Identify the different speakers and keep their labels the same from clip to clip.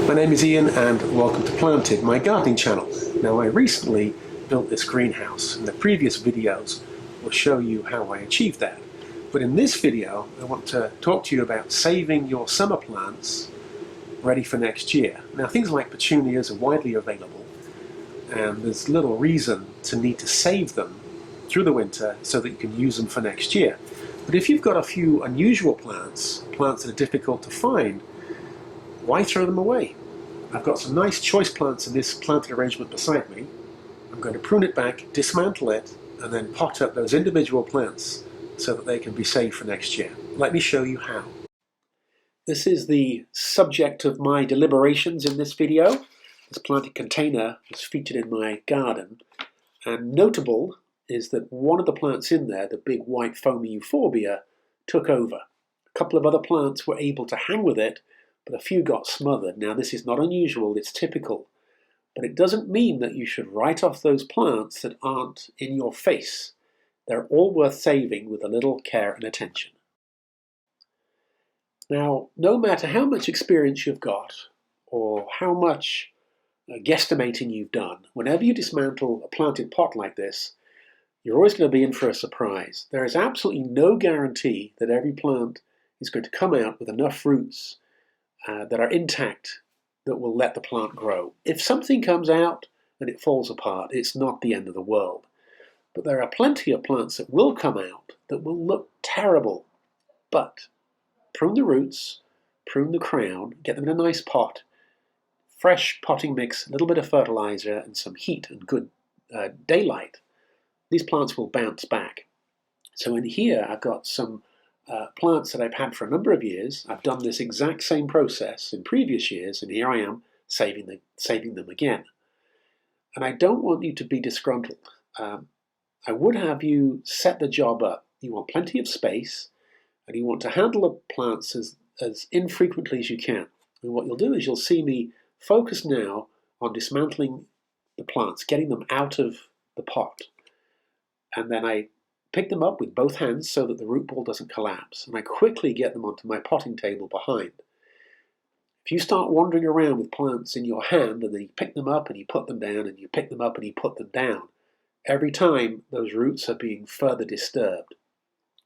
Speaker 1: My name is Ian and welcome to Planted, my gardening channel. Now, I recently built this greenhouse and the previous videos will show you how I achieved that. But in this video I want to talk to you about saving your summer plants ready for next year. Now, things like petunias are widely available and there's little reason to need to save them through the winter so that you can use them for next year. But if you've got a few unusual plants that are difficult to find, why throw them away? I've got some nice choice plants in this planted arrangement beside me. I'm going to prune it back, dismantle it, and then pot up those individual plants so that they can be saved for next year. Let me show you how. This is the subject of my deliberations in this video. This planted container was featured in my garden, and notable is that one of the plants in there, the big white foamy euphorbia, took over. A couple of other plants were able to hang with it, but a few got smothered. Now, this is not unusual, it's typical, but it doesn't mean that you should write off those plants that aren't in your face. They're all worth saving with a little care and attention. Now, no matter how much experience you've got or how much guesstimating you've done, whenever you dismantle a planted pot like this, you're always going to be in for a surprise. There is absolutely no guarantee that every plant is going to come out with enough roots that are intact that will let the plant grow. If something comes out and it falls apart, it's not the end of the world. But there are plenty of plants that will come out that will look terrible. But prune the roots, prune the crown, get them in a nice pot, fresh potting mix, a little bit of fertilizer and some heat and good daylight. These plants will bounce back. So in here I've got some plants that I've had for a number of years. I've done this exact same process in previous years, and here I am saving them again. And I don't want you to be disgruntled. I would have you set the job up. You want plenty of space, and you want to handle the plants as infrequently as you can. And what you'll do is you'll see me focus now on dismantling the plants, getting them out of the pot. And then I pick them up with both hands so that the root ball doesn't collapse, and I quickly get them onto my potting table behind. If you start wandering around with plants in your hand and then you pick them up and you put them down and you pick them up and you put them down, every time those roots are being further disturbed.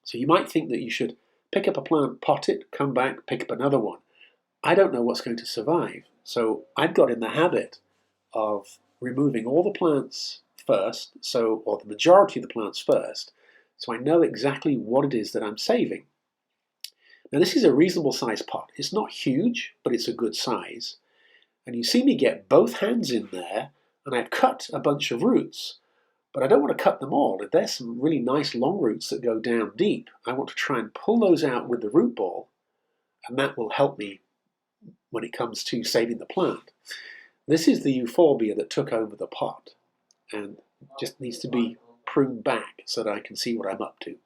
Speaker 1: So you might think that you should pick up a plant, pot it, come back, pick up another one. I don't know what's going to survive, so I've got in the habit of removing all the plants first, or the majority of the plants first, so I know exactly what it is that I'm saving. Now, this is a reasonable size pot. It's not huge, but it's a good size. And you see me get both hands in there, and I've cut a bunch of roots, but I don't want to cut them all. If there's some really nice long roots that go down deep, I want to try and pull those out with the root ball, and that will help me when it comes to saving the plant. This is the euphorbia that took over the pot, and just needs to be pruned back so that I can see what I'm up to.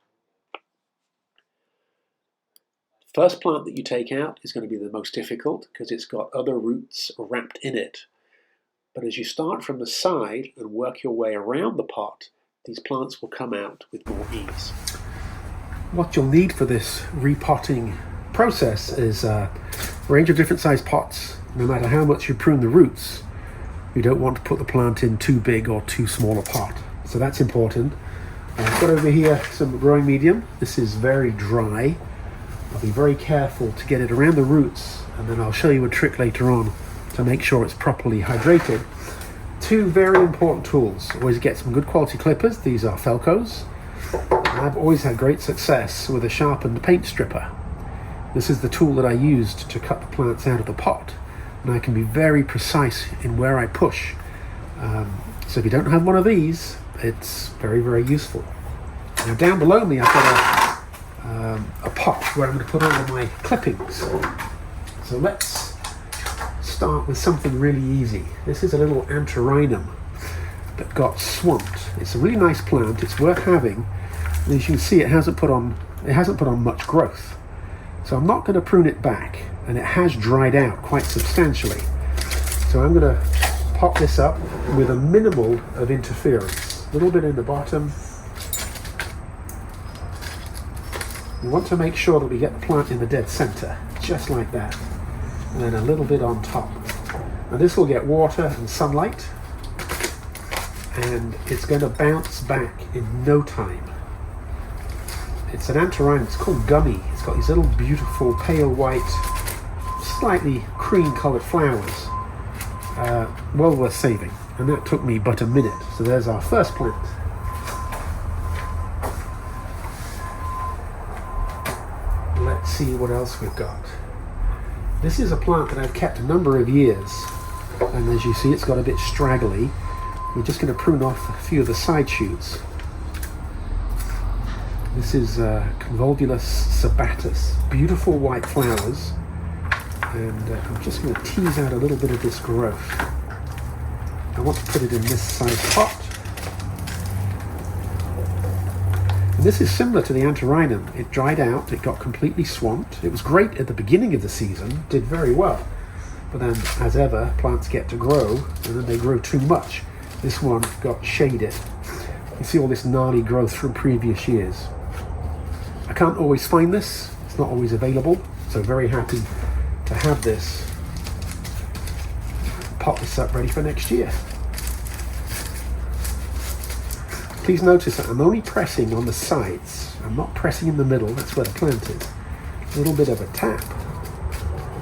Speaker 1: First plant that you take out is going to be the most difficult because it's got other roots wrapped in it. But as you start from the side and work your way around the pot, these plants will come out with more ease. What you'll need for this repotting process is a range of different size pots. No matter how much you prune the roots, you don't want to put the plant in too big or too small a pot. So that's important. I've got over here some growing medium. This is very dry. I'll be very careful to get it around the roots, and then I'll show you a trick later on to make sure it's properly hydrated. Two very important tools. Always get some good quality clippers. These are Felcos. I've always had great success with a sharpened paint stripper. This is the tool that I used to cut the plants out of the pot, and I can be very precise in where I push. So if you don't have one of these, it's very, very useful. Now, down below me I've got a pot where I'm going to put all of my clippings. So let's start with something really easy. This is a little antirrhinum that got swamped. It's a really nice plant, it's worth having, and as you can see, it hasn't put on much growth. So I'm not going to prune it back, and it has dried out quite substantially. So I'm going to pot this up with a minimal of interference. A little bit in the bottom. We want to make sure that we get the plant in the dead center, just like that. And then a little bit on top. Now this will get water and sunlight, and it's going to bounce back in no time. It's an antirrhinum, it's called Gummy. It's got these little beautiful pale white, slightly cream coloured flowers. Well worth saving, and that took me but a minute. So there's our first plant. Let's see what else we've got. This is a plant that I've kept a number of years, and as you see it's got a bit straggly. We're just going to prune off a few of the side shoots. This is Convolvulus sebatus, beautiful white flowers, and I'm just going to tease out a little bit of this growth. I want to put it in this size pot. And this is similar to the antirrhinum. It dried out, it got completely swamped. It was great at the beginning of the season, did very well. But then, as ever, plants get to grow, and then they grow too much. This one got shaded. You see all this gnarly growth from previous years. I can't always find this, it's not always available, so very happy to have this. Pot this up ready for next year. Please notice that I'm only pressing on the sides. I'm not pressing in the middle, that's where the plant is. A little bit of a tap,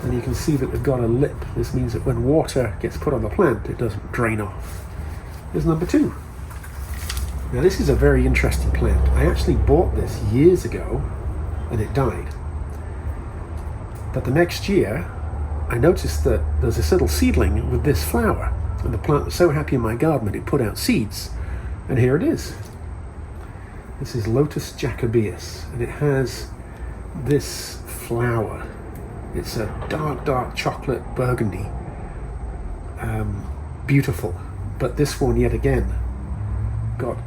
Speaker 1: and you can see that we've got a lip. This means that when water gets put on the plant, it doesn't drain off. Here's number 2. Now this is a very interesting plant. I actually bought this years ago and it died. But the next year I noticed that there's this little seedling with this flower, and the plant was so happy in my garden that it put out seeds, and here it is. This is Lotus jacobaeus, and it has this flower. It's a dark chocolate burgundy, beautiful. But this one yet again got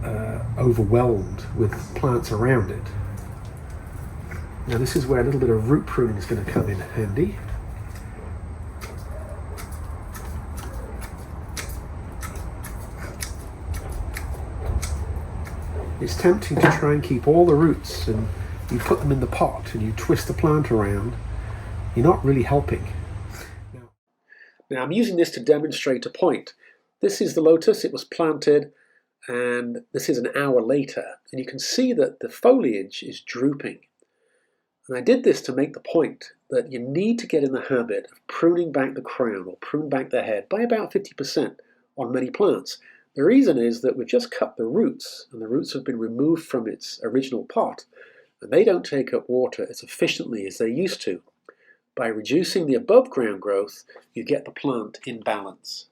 Speaker 1: overwhelmed with plants around it. Now this is where a little bit of root pruning is going to come in handy. It's tempting to try and keep all the roots, and you put them in the pot and you twist the plant around. You're not really helping. Now I'm using this to demonstrate a point. This is the lotus, it was planted, and this is an hour later, and you can see that the foliage is drooping. And I did this to make the point that you need to get in the habit of pruning back the crown or prune back the head by about 50% on many plants. The reason is that we've just cut the roots, and the roots have been removed from its original pot, and they don't take up water as efficiently as they used to. By reducing the above ground growth, you get the plant in balance.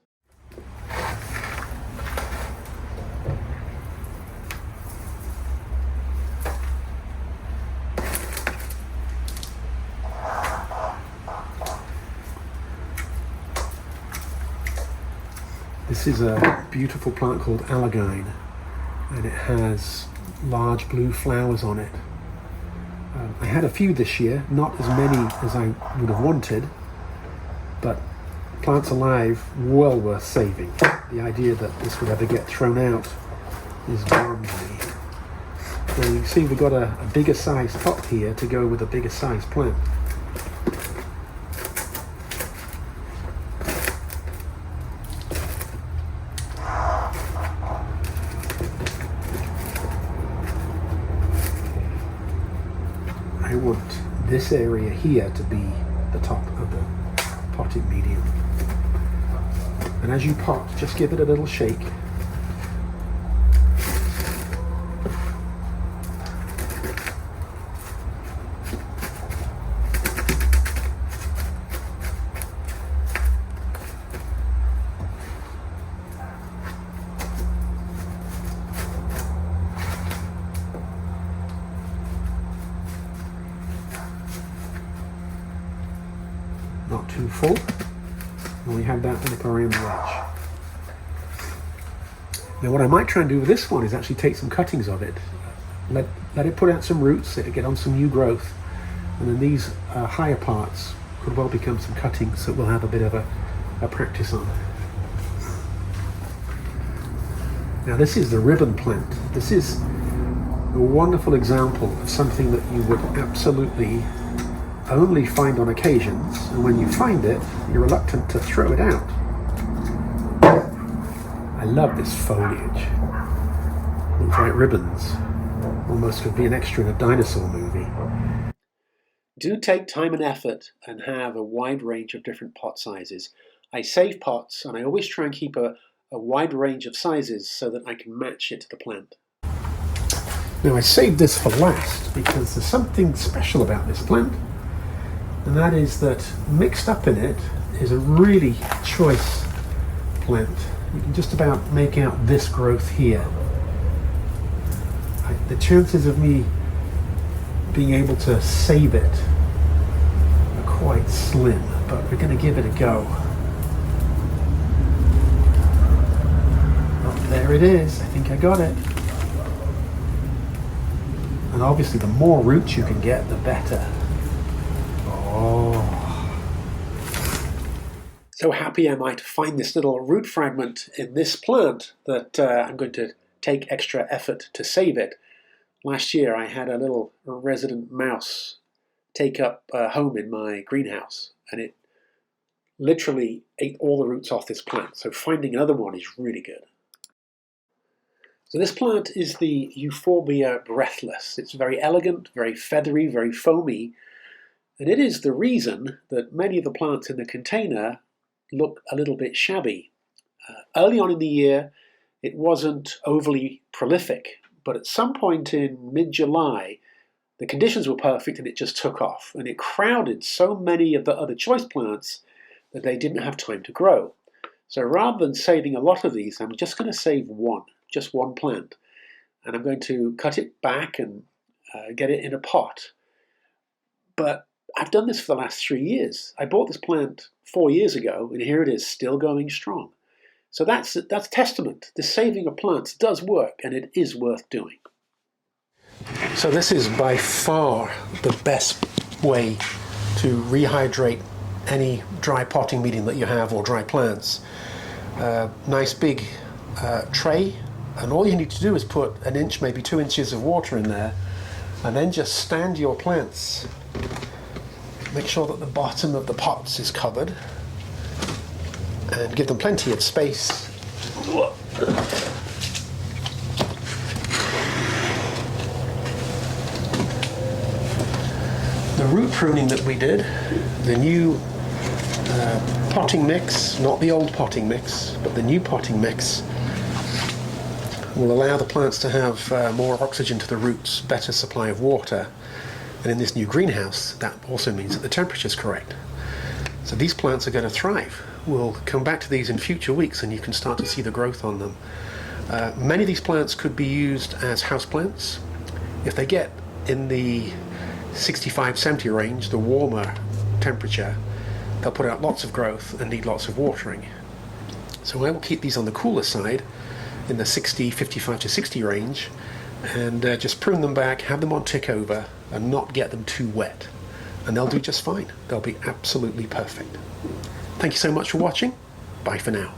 Speaker 1: This is a beautiful plant called allergine, and it has large blue flowers on it. I had a few this year, not as many as I would have wanted, but plants alive, well worth saving. The idea that this would ever get thrown out is beyond me. So you can see we've got a bigger size pot here to go with a bigger size plant. I want this area here to be the top of the potting medium. And as you pot, just give it a little shake. Not too full, and we have that lip around the edge. Now what I might try and do with this one is actually take some cuttings of it, let it put out some roots, let it get on some new growth, and then these higher parts could well become some cuttings that we'll have a bit of a practice on. Now this is the ribbon plant. This is a wonderful example of something that you would absolutely only find on occasions, and when you find it, you're reluctant to throw it out. I love this foliage. Looks like ribbons. Almost could be an extra in a dinosaur movie. Do take time and effort and have a wide range of different pot sizes. I save pots and I always try and keep a wide range of sizes so that I can match it to the plant. Now I saved this for last because there's something special about this plant, and that is that mixed up in it is a really choice plant. You can just about make out this growth here. The chances of me being able to save it are quite slim, but we're going to give it a go. Oh, there it is. I think I got it. And obviously the more roots you can get, the better. Oh. So happy am I to find this little root fragment in this plant that I'm going to take extra effort to save it. Last year I had a little resident mouse take up a home in my greenhouse, and it literally ate all the roots off this plant. So finding another one is really good. So this plant is the Euphorbia breathless. It's very elegant, very feathery, very foamy, and it is the reason that many of the plants in the container look a little bit shabby. Early on in the year it wasn't overly prolific, but at some point in mid-July, the conditions were perfect and it just took off. And it crowded so many of the other choice plants that they didn't have time to grow. So rather than saving a lot of these, I'm just going to save one, just one plant. And I'm going to cut it back and get it in a pot. But I've done this for the last 3 years. I bought this plant 4 years ago, and here it is, still going strong. So that's testament. The saving of plants does work, and it is worth doing. So this is by far the best way to rehydrate any dry potting medium that you have or dry plants. Nice big tray, and all you need to do is put 1 inch, maybe 2 inches of water in there, and then just stand your plants. Make sure that the bottom of the pots is covered, and give them plenty of space. The root pruning that we did, the new potting mix, not the old potting mix, but the new potting mix, will allow the plants to have more oxygen to the roots, better supply of water. And in this new greenhouse, that also means that the temperature is correct. So these plants are going to thrive. We'll come back to these in future weeks and you can start to see the growth on them. Many of these plants could be used as houseplants. If they get in the 65-70 range, the warmer temperature, they'll put out lots of growth and need lots of watering. So I will keep these on the cooler side in the 55 to 60 range, and just prune them back, have them on tick over, and not get them too wet. And they'll do just fine. They'll be absolutely perfect. Thank you so much for watching. Bye for now.